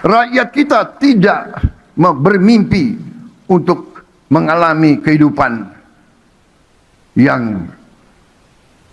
Rakyat kita tidak bermimpi untuk mengalami kehidupan yang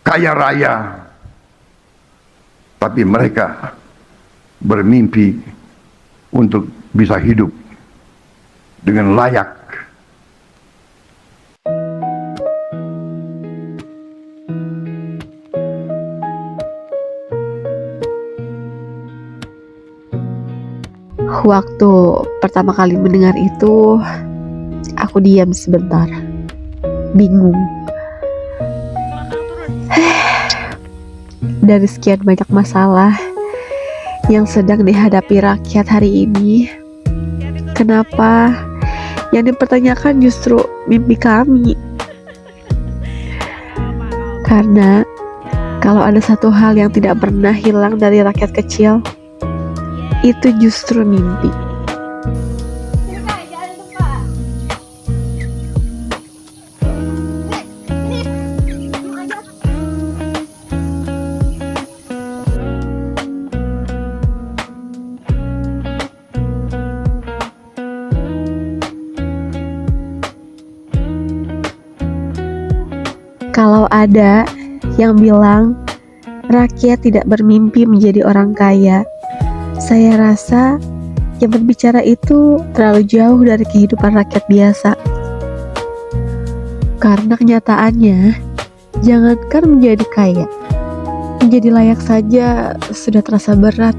kaya raya, tapi mereka bermimpi untuk bisa hidup dengan layak. Waktu pertama kali mendengar itu, aku diam sebentar, bingung. Dari sekian banyak masalah yang sedang dihadapi rakyat hari ini, kenapa yang dipertanyakan justru mimpi kami? Karena kalau ada satu hal yang tidak pernah hilang dari rakyat kecil, itu justru mimpi. Kalau ada yang bilang rakyat tidak bermimpi menjadi orang kaya, saya rasa yang berbicara itu terlalu jauh dari kehidupan rakyat biasa. Karena kenyataannya, jangankan menjadi kaya, menjadi layak saja sudah terasa berat.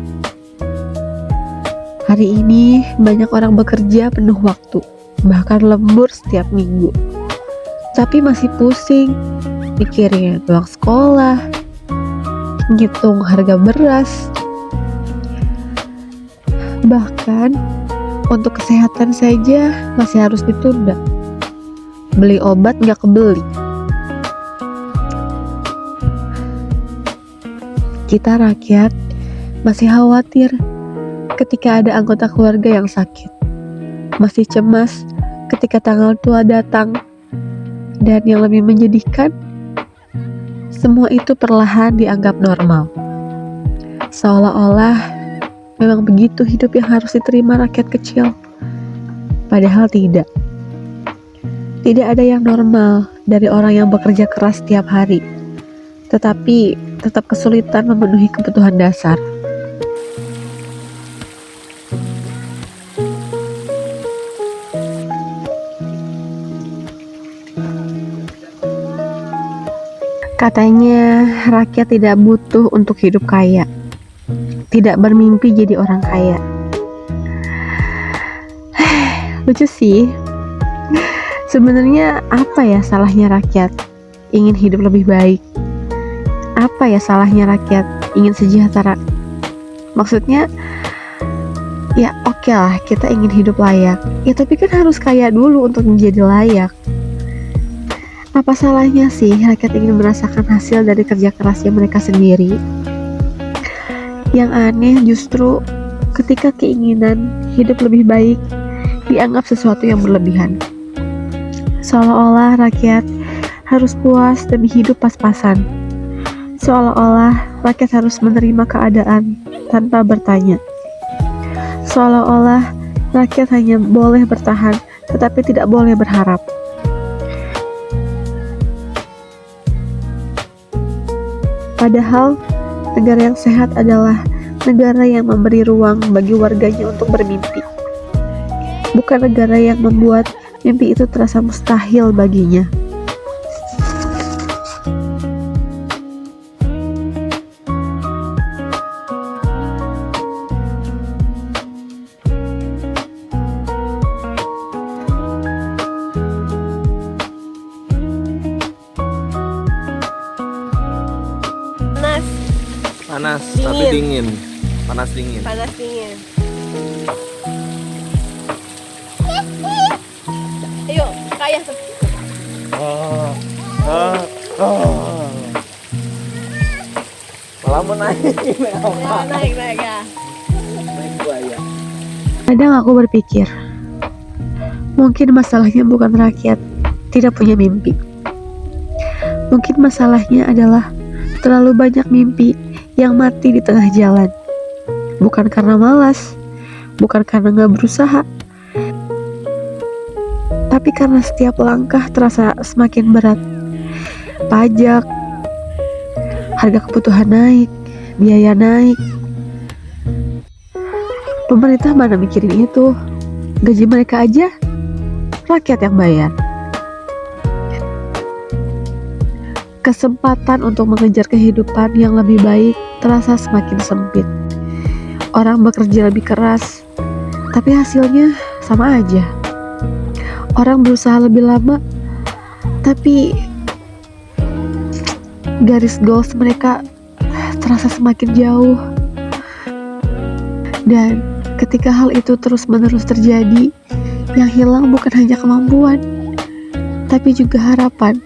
Hari ini banyak orang bekerja penuh waktu, bahkan lembur setiap minggu. Tapi masih pusing, mikirin uang sekolah, ngitung harga beras. Bahkan untuk kesehatan saja masih harus ditunda. Beli obat nggak kebeli. Kita rakyat masih khawatir ketika ada anggota keluarga yang sakit. Masih cemas ketika tanggal tua datang. Dan yang lebih menyedihkan, semua itu perlahan dianggap normal. Seolah-olah memang begitu hidup yang harus diterima rakyat kecil. Padahal tidak. Tidak ada yang normal dari orang yang bekerja keras setiap hari, tetapi tetap kesulitan memenuhi kebutuhan dasar. Katanya rakyat tidak butuh untuk hidup kaya, tidak bermimpi jadi orang kaya. Lucu sih. Sebenarnya apa ya salahnya rakyat ingin hidup lebih baik? Apa ya salahnya rakyat ingin sejahtera? Maksudnya, ya oke lah kita ingin hidup layak. Ya tapi kan harus kaya dulu untuk menjadi layak. Apa salahnya sih rakyat ingin merasakan hasil dari kerja kerasnya mereka sendiri? Yang aneh justru ketika keinginan hidup lebih baik dianggap sesuatu yang berlebihan. Seolah-olah rakyat harus puas demi hidup pas-pasan. Seolah-olah rakyat harus menerima keadaan tanpa bertanya. Seolah-olah rakyat hanya boleh bertahan tetapi tidak boleh berharap. Padahal negara yang sehat adalah negara yang memberi ruang bagi warganya untuk bermimpi. Bukan negara yang membuat mimpi itu terasa mustahil baginya. Panas tapi dingin. Panas dingin. Panas dingin. Malah mau naik. Naik ya. Naik buaya. Kadang aku berpikir, mungkin masalahnya bukan rakyat tidak punya mimpi. Mungkin masalahnya adalah terlalu banyak mimpi yang mati di tengah jalan. Bukan karena malas, bukan karena nggak berusaha, tapi karena setiap langkah terasa semakin berat. Pajak, harga kebutuhan naik, biaya naik. Pemerintah mana mikirin itu? Gaji mereka aja rakyat yang bayar. Kesempatan untuk mengejar kehidupan yang lebih baik terasa semakin sempit. Orang bekerja lebih keras, tapi hasilnya sama aja. Orang berusaha lebih lama, tapi garis goals mereka terasa semakin jauh. Dan ketika hal itu terus-menerus terjadi, yang hilang bukan hanya kemampuan, tapi juga harapan.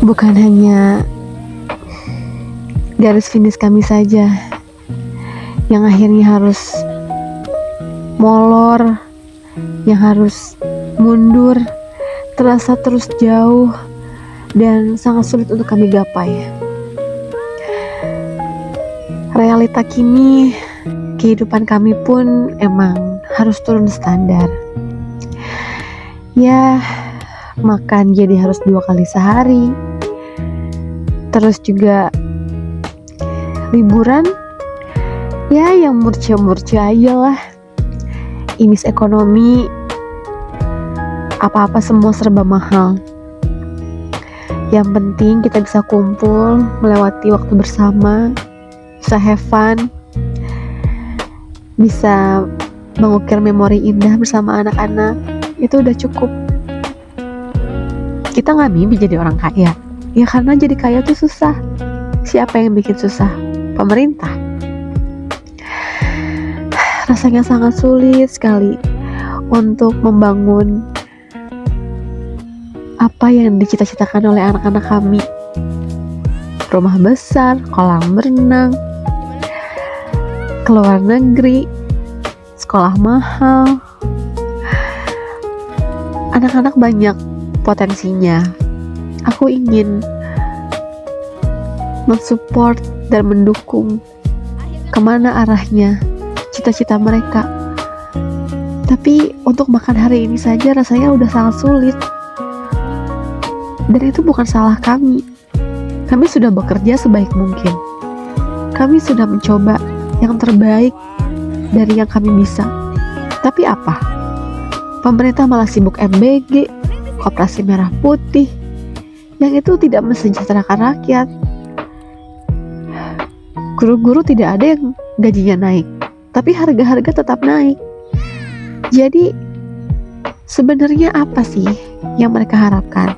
Bukan hanya garis finish kami saja yang akhirnya harus molor, yang harus mundur, terasa terus jauh dan sangat sulit untuk kami gapai. Realita kini, kehidupan kami pun emang harus turun standar. Ya, makan jadi harus 2 kali sehari. Terus juga liburan, ya yang murca-murca aja lah. Imis ekonomi, apa-apa semua serba mahal. Yang penting kita bisa kumpul, melewati waktu bersama, bisa have fun, bisa mengukir memori indah bersama anak-anak. Itu udah cukup. Kita nggak mimpi jadi orang kaya, ya karena jadi kaya tuh susah. Siapa yang bikin susah? Pemerintah. Rasanya sangat sulit sekali untuk membangun apa yang dicita-citakan oleh anak-anak kami. Rumah besar, kolam berenang, keluar negeri, sekolah mahal. Anak-anak banyak potensinya. Aku ingin mensupport dan mendukung kemana arahnya cita-cita mereka. Tapi untuk makan hari ini saja rasanya udah sangat sulit. Dan itu bukan salah kami. Kami sudah bekerja sebaik mungkin. Kami sudah mencoba yang terbaik dari yang kami bisa. Tapi apa? Pemerintah malah sibuk MBG, Koperasi Merah Putih, yang itu tidak mensejahterakan rakyat. Guru-guru tidak ada yang gajinya naik, tapi harga-harga tetap naik. Jadi sebenarnya apa sih yang mereka harapkan?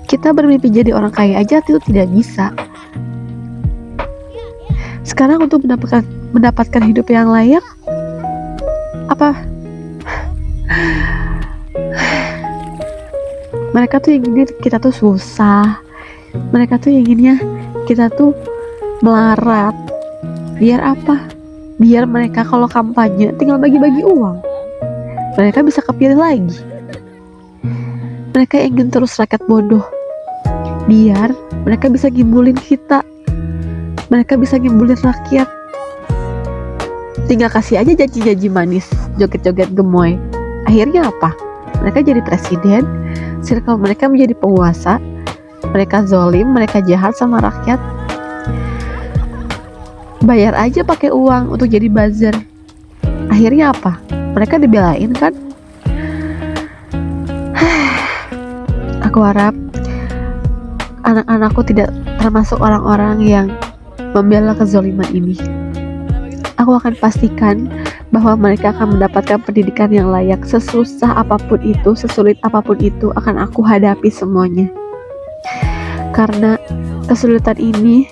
Kita bermimpi jadi orang kaya aja itu tidak bisa. Sekarang untuk mendapatkan hidup yang layak, apa? Mereka tuh inginnya kita tuh susah. Mereka tuh inginnya kita tuh melarat. Biar apa? Biar mereka kalau kampanye tinggal bagi-bagi uang. Mereka bisa kepilih lagi. Mereka ingin terus rakyat bodoh. Biar mereka bisa ngibulin kita. Mereka bisa ngibulin rakyat. Tinggal kasih aja janji-janji manis, joget-joget gemoy. Akhirnya apa? Mereka jadi presiden, circle mereka menjadi penguasa. Mereka zolim, mereka jahat sama rakyat. Bayar aja pakai uang untuk jadi buzzer. Akhirnya apa? Mereka dibelain kan? Aku harap anak-anakku tidak termasuk orang-orang yang membela kezoliman ini. Aku akan pastikan bahwa mereka akan mendapatkan pendidikan yang layak. Sesusah apapun itu, sesulit apapun itu, akan aku hadapi semuanya. Karena kesulitan ini,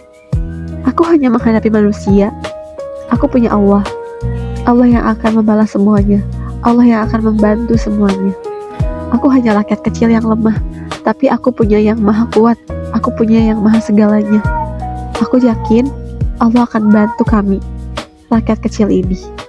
aku hanya menghadapi manusia. Aku punya Allah. Allah yang akan membalas semuanya. Allah yang akan membantu semuanya. Aku hanya rakyat kecil yang lemah, tapi aku punya yang maha kuat. Aku punya yang maha segalanya. Aku yakin Allah akan bantu kami, rakyat kecil ini.